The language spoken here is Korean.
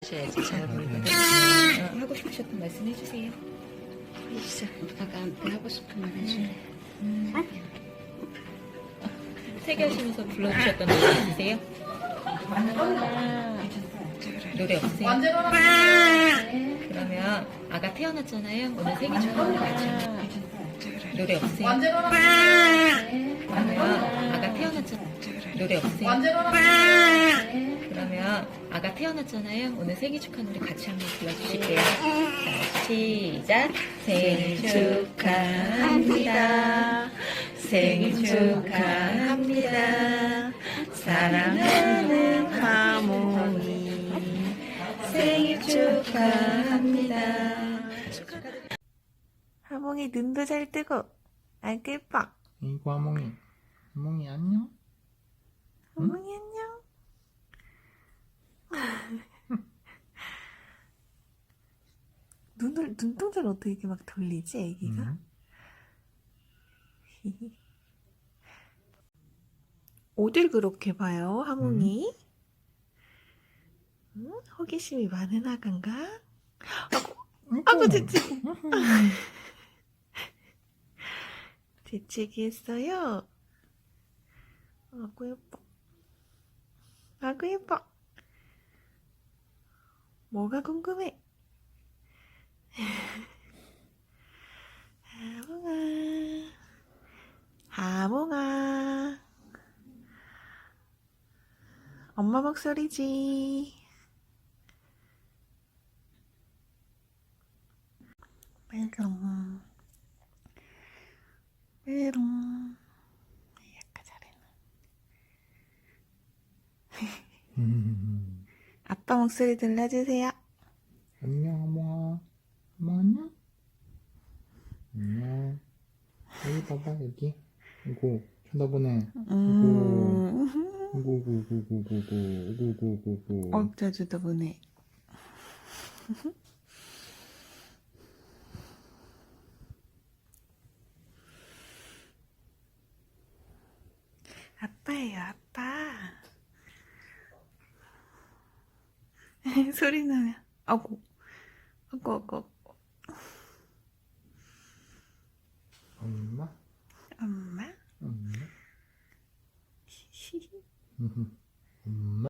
하셔야지 잘 보이거든요. 하고 싶으셨던 말씀 해주세요. 진짜 아가한테 하고 싶은 말 해줄래. 세계하시면서 불러주셨던 노래 있으세요? 노래 없으세요? 그러면 아가 태어났잖아요. 오늘 생일 축하하는 같이 노래 없으세요? 그러면 아가 태어났잖아요. 노래 없으세요? 그러면 아가 태어났잖아요. 오늘 생일 축하 노래 같이 한번 불러주실게요. 자, 시작. 생일 축하합니다. 생일 축하합니다. 사랑하는 하몽이 생일 축하합니다. 하몽이 눈도 잘 뜨고 아이고 예뻐. 이구 하몽이 안녕? 하몽이 안녕. 눈동자를 어떻게 이렇게 막 돌리지 애기가? 어딜 그렇게 봐요 하몽이? 응? 호기심이 많은 아간가? 아구 재채기. 재채기 했어요? 아구 예뻐. 아구 예뻐. 뭐가 궁금해? 하몽아. 하몽아. 엄마 목소리지. 메롱. 메롱. 약간 잘했네. 아빠 목소리 들려주세요. 안녕 하몽아. 하몽 안녕? 안녕. 여기 봐봐 여기. 이거 쳐다보네. 구구구구구구구구구구구구. 자주도 보네. 아빠예요, 아빠. 소리 나면, 아고, 아고. 엄마? 엄마? 엄마? 엄마?